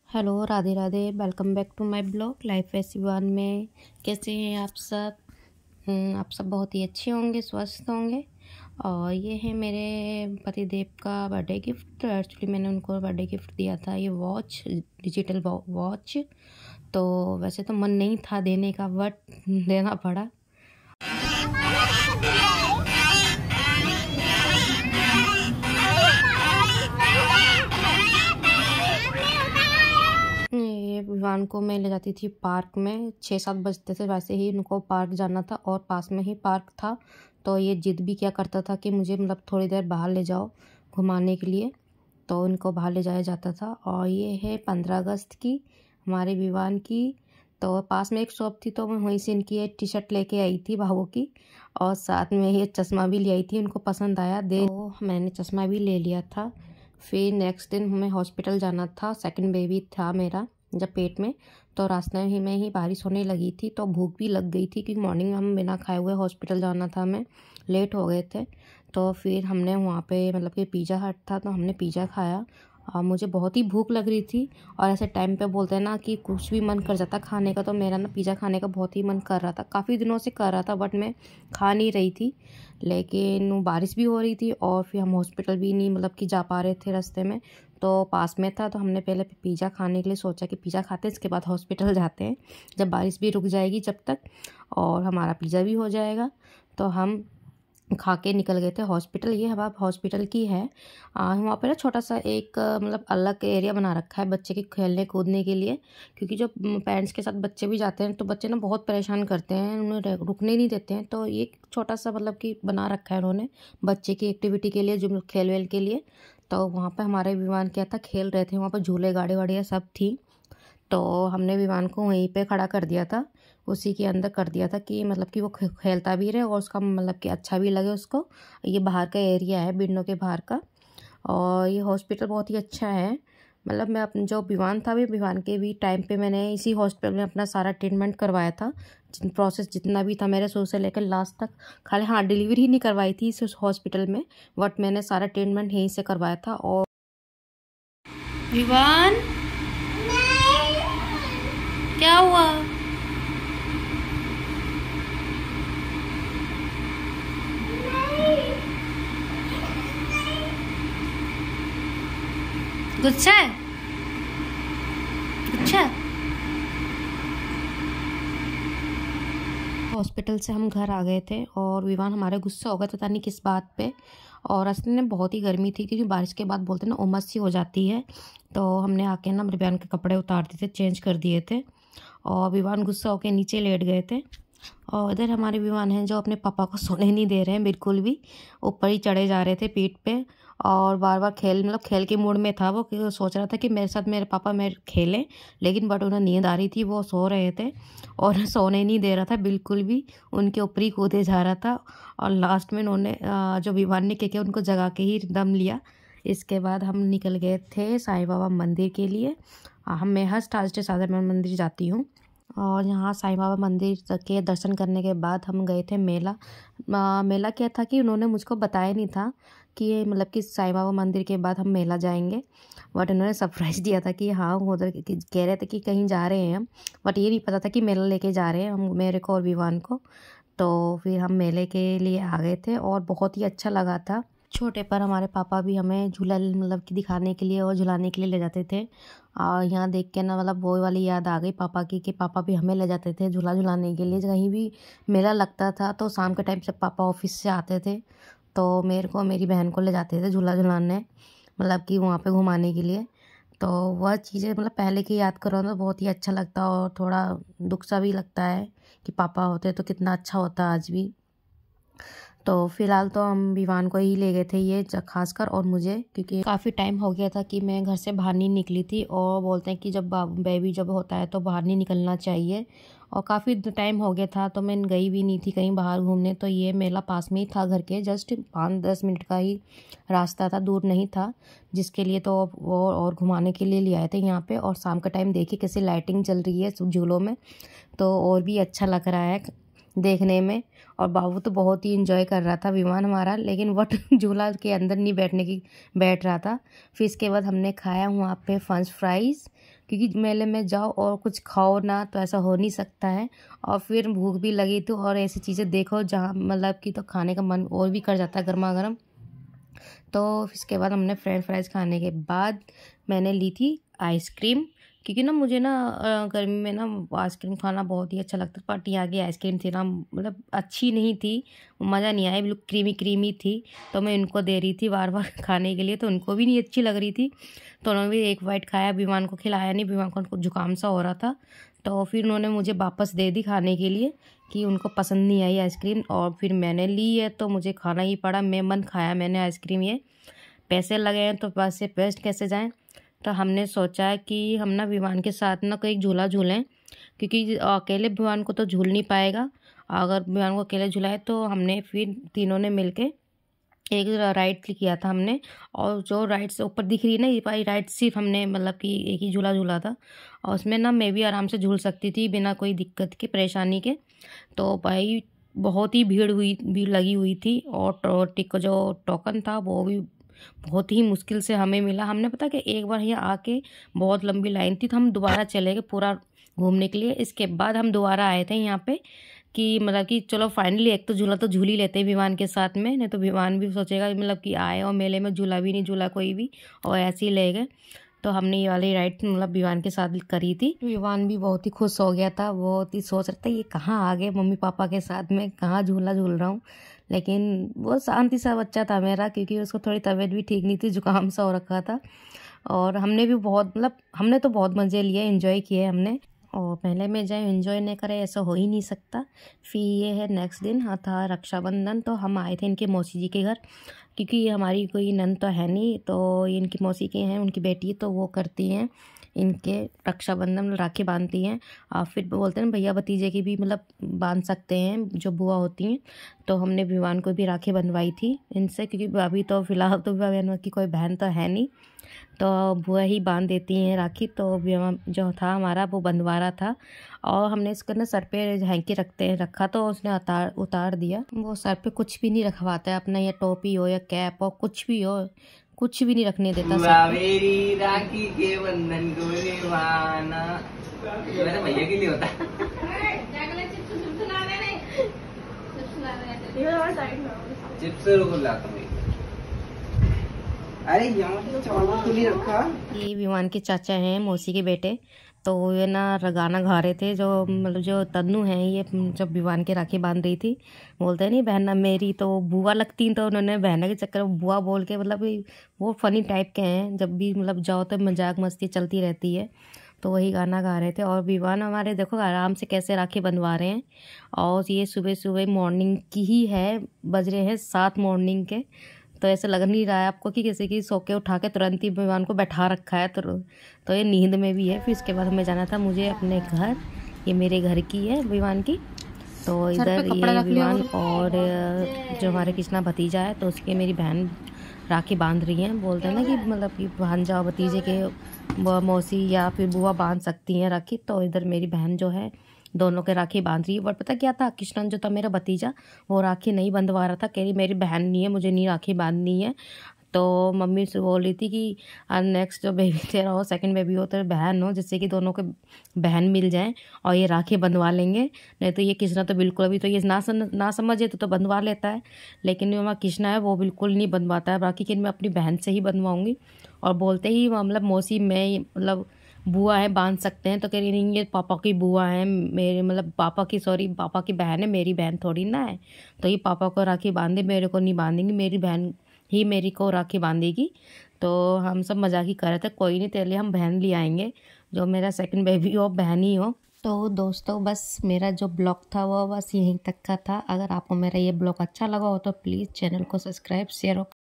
Hello, Radhe Radhe. Welcome back to my blog life ऐसी वन में। कैसे हैं आप सब? आप सब बहुत ही अच्छे होंगे, स्वस्थ होंगे। और ये है मेरे पतिदेव का बर्थडे गिफ्ट। तो एक्चुअली मैंने उनको बर्थडे गिफ्ट दिया था ये वॉच, डिजिटल वॉच। तो वैसे तो मन नहीं था देने का, बट देना पड़ा। विवान को मैं ले जाती थी पार्क में, 6-7 बजते थे। वैसे ही उनको पार्क जाना था और पास में ही पार्क था। तो ये जिद भी क्या करता था कि मुझे थोड़ी देर बाहर ले जाओ घुमाने के लिए। तो उनको बाहर ले जाया जाता था। और ये है 15 अगस्त की हमारे विवान की। तो पास में एक शॉप थी, तो मैं वहीं से इनकी एक टी शर्ट लेके आई थी भावों की। और साथ में ये चश्मा भी ले आई थी, उनको पसंद आया तो मैंने चश्मा भी ले लिया था। फिर नेक्स्ट दिन हमें हॉस्पिटल जाना था। सेकंड बेबी था मेरा जब पेट में। तो रास्ते ही में ही बारिश होने लगी थी, तो भूख भी लग गई थी क्योंकि मॉर्निंग में हम बिना खाए हुए हॉस्पिटल जाना था, हमें लेट हो गए थे। तो फिर हमने वहाँ पे कि पिज़्ज़ा हट था, तो हमने पिज़्ज़ा खाया। और मुझे बहुत ही भूख लग रही थी। और ऐसे टाइम पे बोलते हैं ना कि कुछ भी मन कर जाता खाने का, तो मेरा ना पिज़्ज़ा खाने का बहुत ही मन कर रहा था। काफ़ी दिनों से कर रहा था, बट मैं खा नहीं रही थी। लेकिन बारिश भी हो रही थी और फिर हम हॉस्पिटल भी नहीं कि जा पा रहे थे रास्ते में। तो पास में था, तो हमने पहले पिज़्ज़ा खाने के लिए सोचा कि पिज़्ज़ा खाते हैं, इसके बाद हॉस्पिटल जाते हैं जब बारिश भी रुक जाएगी जब तक, और हमारा पिज़्ज़ा भी हो जाएगा। तो हम खा के निकल गए थे हॉस्पिटल। ये हवा हॉस्पिटल की है। वहाँ पे ना छोटा सा एक अलग एरिया बना रखा है बच्चे के खेलने कूदने के लिए। क्योंकि जो पेरेंट्स के साथ बच्चे भी जाते हैं तो बच्चे ना बहुत परेशान करते हैं, उन्हें रुकने नहीं देते हैं। तो ये छोटा सा कि बना रखा है उन्होंने बच्चे की एक्टिविटी के लिए, जो खेल वेल के लिए। तो वहाँ पर हमारे विमान क्या था, खेल रहे थे वहाँ पर, झूले गाड़ी वाड़ियाँ सब थी। तो हमने विमान को वहीं पे खड़ा कर दिया था, उसी के अंदर कर दिया था कि कि वो खेलता भी रहे और उसका कि अच्छा भी लगे उसको। ये बाहर का एरिया है, विंडो के बाहर का। और ये हॉस्पिटल बहुत ही अच्छा है। मैं अपने जो विमान था, भी विमान के भी टाइम पे मैंने इसी हॉस्पिटल में अपना सारा ट्रीटमेंट करवाया था। प्रोसेस जितना भी था मेरे शुरू से लेकर लास्ट तक। खाली हाँ, डिलीवरी ही नहीं करवाई थी इस हॉस्पिटल में, बट मैंने सारा ट्रीटमेंट यहीं से करवाया था। और विमान क्या हुआ? गुस्सा है? गुस्सा? हॉस्पिटल से हम घर आ गए थे और विवान हमारे गुस्सा हो गया, पता नहीं किस बात पे। और रास्ते में बहुत ही गर्मी थी क्योंकि बारिश के बाद बोलते हैं ना उमस सी हो जाती है। तो हमने आके ना विवान के कपड़े उतार दिए थे, चेंज कर दिए थे। और विवान गुस्सा होकर नीचे लेट गए थे। और इधर हमारे विमान हैं जो अपने पापा को सोने नहीं दे रहे हैं बिल्कुल भी, ऊपर ही चढ़े जा रहे थे पीठ पे। और बार बार खेल के मूड में था वो, कि वो सोच रहा था कि मेरे साथ मेरे पापा मेरे खेलें। लेकिन बट उन्हें नींद आ रही थी, वो सो रहे थे और सोने नहीं दे रहा था बिल्कुल भी, उनके ऊपर ही कूदे जा रहा था। और लास्ट में उन्होंने जो विमान ने क्या किया, उनको जगा के ही दम लिया। इसके बाद हम निकल गए थे साईं बाबा मंदिर के लिए। मैं हर थर्सडे साधन मंदिर जाती हूँ। और यहाँ साईं बाबा मंदिर के दर्शन करने के बाद हम गए थे मेला। मेला क्या था कि उन्होंने मुझको बताया नहीं था कि ये कि साईं बाबा मंदिर के बाद हम मेला जाएंगे। बट उन्होंने सरप्राइज़ दिया था कि हाँ, उधर कह रहे थे कि कहीं जा रहे हैं हम। बट ये नहीं पता था कि मेला लेके जा रहे हैं हम, मेरे को और विवान को। तो फिर हम मेले के लिए आ गए थे और बहुत ही अच्छा लगा था। छोटे पर हमारे पापा भी हमें झूला कि दिखाने के लिए और झुलाने के लिए ले जाते थे। और यहाँ देख के ना वो वाली याद आ गई पापा की, कि पापा भी हमें ले जाते थे झूला झुलाने के लिए। कहीं भी मेला लगता था तो शाम के टाइम से पापा ऑफिस से आते थे, तो मेरे को मेरी बहन को ले जाते थे झूला झुलाने, कि वहाँ पे घुमाने के लिए। तो वह चीज़ें पहले की याद करो तो बहुत ही अच्छा लगता, और थोड़ा दुख सा भी लगता है कि पापा होते तो कितना अच्छा होता आज भी। तो फिलहाल तो हम विवान को ही ले गए थे ये खासकर, और मुझे, क्योंकि काफ़ी टाइम हो गया था कि मैं घर से बाहर नहीं निकली थी। और बोलते हैं कि जब बेबी जब होता है तो बाहर नहीं निकलना चाहिए। और काफ़ी टाइम हो गया था तो मैं गई भी नहीं थी कहीं बाहर घूमने। तो ये मेला पास में ही था घर के, जस्ट 5-10 मिनट का ही रास्ता था, दूर नहीं था। जिसके लिए तो वो और घुमाने के लिए ले आए थे यहाँ पे। और शाम का टाइम देखिए कैसे लाइटिंग चल रही है झूलों में, तो और भी अच्छा लग रहा है देखने में। और बाबू तो बहुत ही इंजॉय कर रहा था विमान हमारा, लेकिन वट झूला के अंदर नहीं बैठ रहा था। फिर इसके बाद हमने खाया वहाँ पे फ्रेंच फ्राइज़, क्योंकि मेले में जाओ और कुछ खाओ ना तो ऐसा हो नहीं सकता है। और फिर भूख भी लगी तो और ऐसी चीज़ें देखो जहाँ मतलब कि तो खाने का मन और भी कर जाता है गर्मा गर्म। तो इसके बाद हमने फ्रेंच फ्राइज़ खाने के बाद मैंने ली थी आइसक्रीम, क्योंकि ना मुझे ना गर्मी में ना आइसक्रीम खाना बहुत ही अच्छा लगता है। बट यहाँ की आइसक्रीम थी ना मतलब अच्छी नहीं थी, मज़ा नहीं आया, बिल्कुल क्रीमी क्रीमी थी। तो मैं उनको दे रही थी बार बार खाने के लिए, तो उनको भी नहीं अच्छी लग रही थी। तो उन्होंने भी एक बाइट खाया, विवान को खिलाया नहीं, विवान को उनको जुकाम सा हो रहा था। तो फिर उन्होंने मुझे वापस दे दी खाने के लिए कि उनको पसंद नहीं आई आइसक्रीम। और फिर मैंने ली है तो मुझे खाना ही पड़ा। मैं मन खाया मैंने आइसक्रीम, ये पैसे लगे हैं तो पैसे वेस्ट कैसे जाएं। तो हमने सोचा है कि हम ना विवान के साथ ना कोई झूला झूलें, क्योंकि अकेले विवान को तो झूल नहीं पाएगा। अगर विवान को अकेले झुलाए तो हमने फिर तीनों ने मिलके एक राइड किया था हमने। और जो राइड से ऊपर दिख रही है ना ये वाली राइड, सिर्फ हमने मतलब कि एक ही झूला झूला था। और उसमें ना मैं भी आराम से झूल सकती थी बिना कोई दिक्कत के, परेशानी के। तो भाई बहुत ही भीड़ लगी हुई थी। और जो टोकन था वो भी बहुत ही मुश्किल से हमें मिला। हमने पता कि एक बार यहाँ आके बहुत लंबी लाइन थी तो हम दोबारा चले गए पूरा घूमने के लिए। इसके बाद हम दोबारा आए थे यहाँ पे कि मतलब कि चलो फाइनली एक तो झूला तो झूल ही लेते हैं विमान के साथ में, नहीं तो विमान भी सोचेगा मतलब कि आए और मेले में झूला भी नहीं झूला कोई भी, और ऐसे ही ले गए। तो हमने ये वाली राइड मतलब विवान के साथ करी थी। विवान भी बहुत ही खुश हो गया था, बहुत ही सोच रहा था ये कहाँ आ गए मम्मी पापा के साथ में, कहाँ झूला झूल रहा हूँ। लेकिन वो शांति सा बच्चा था मेरा, क्योंकि उसको थोड़ी तबीयत भी ठीक नहीं थी, जुकाम सा हो रखा था। और हमने भी बहुत मतलब हमने तो बहुत मज़े लिए, एंजॉय किए हमने। और पहले में जाए एंजॉय नहीं करे ऐसा हो ही नहीं सकता। फिर ये है नेक्स्ट दिन था रक्षाबंधन। तो हम आए थे इनके मौसी जी के घर, क्योंकि ये हमारी कोई नंद तो है नहीं, तो ये इनकी मौसी के हैं, उनकी बेटी, तो वो करती हैं इनके रक्षाबंधन, राखी बांधती हैं। और फिर बोलते हैं भैया भतीजे की भी मतलब बांध सकते हैं जो बुआ होती हैं। तो हमने विवान को भी राखी बनवाई थी इनसे, क्योंकि अभी तो फिलहाल तो बहन की कोई बहन तो है नहीं, तो बुआ ही बांध देती हैं राखी। तो जो था हमारा वो बंधवा रहा था, और हमने इसको ना सर पे हैंकी रखा, तो उसने उतार दिया। वो सर पे कुछ भी नहीं रखवाता है अपना, या टोपी हो या कैप हो, कुछ भी हो, कुछ भी नहीं रखने देता सर पे। राखी के बंधन को निभाना मेरे भैया के लिए होता है। चिप्स लाता हूँ। अरे यहाँ तो नहीं रखा। ये विमान के चाचा हैं, मौसी के बेटे। तो ये ना गाना गा रहे थे, जो मतलब जो तन्नू हैं ये जब विवान के राखी बांध रही थी, बोलते नहीं बहना मेरी, तो बुआ लगती, तो उन्होंने बहना के चक्कर में बुआ बोल के मतलब वो फनी टाइप के हैं, जब भी मतलब जाओ तो मजाक मस्ती चलती रहती है। तो वही गाना गा रहे थे। और विवान हमारे देखो आराम से कैसे राखी बंधवा रहे हैं। और ये सुबह सुबह मॉर्निंग की ही है, बज रहे हैं 7 मॉर्निंग के। तो ऐसा लग नहीं रहा है आपको कि किसी की सो के उठा के तुरंत ही विवान को बैठा रखा है, तो ये नींद में भी है। फिर इसके बाद हमें जाना था मुझे अपने घर, ये मेरे घर की है विवान की। तो इधर ये विवान और जो हमारे कृष्णा भतीजा है, तो उसकी मेरी बहन राखी बांध रही हैं। बोलते हैं ना कि मतलब कि भांजा भतीजे के मौसी या फिर बुआ बांध सकती हैं राखी। तो इधर मेरी बहन जो है दोनों के राखी बांध रही है। बट पता क्या था, कृष्णन जो था मेरा भतीजा, वो राखी नहीं बंधवा रहा था, कह रही मेरी बहन नहीं है, मुझे नहीं राखी बांधनी है। तो मम्मी से बोल रही थी कि नेक्स्ट जो बेबी तेरा हो, सेकंड बेबी हो, तेरा बहन हो, जिससे कि दोनों के बहन मिल जाएं और ये राखी बंधवा लेंगे। नहीं तो ये कृष्णा तो बिल्कुल अभी तो ये ना समझे तो बंधवा लेता है, लेकिन जो हमारा कृष्णा है वो बिल्कुल नहीं बंधवाता है राखी, कि मैं अपनी बहन से ही बनवाऊँगी। और बोलते ही मतलब मौसी में मतलब बुआ है बांध सकते हैं, तो कह रही नहीं ये पापा की बुआ है, मेरे मतलब पापा की बहन है, मेरी बहन थोड़ी ना है। तो ये पापा को राखी बांधे, मेरे को नहीं बांधेंगी, मेरी बहन ही मेरी को राखी बांधेगी। तो हम सब मजाक ही कर रहे थे, कोई नहीं तेरे लिए हम बहन ले आएंगे, जो मेरा सेकंड बेबी हो बहन ही हो। तो दोस्तों बस मेरा जो ब्लॉग था वो बस यहीं तक का था। अगर आपको मेरा ये ब्लॉग अच्छा लगा हो तो प्लीज़ चैनल को सब्सक्राइब, शेयर और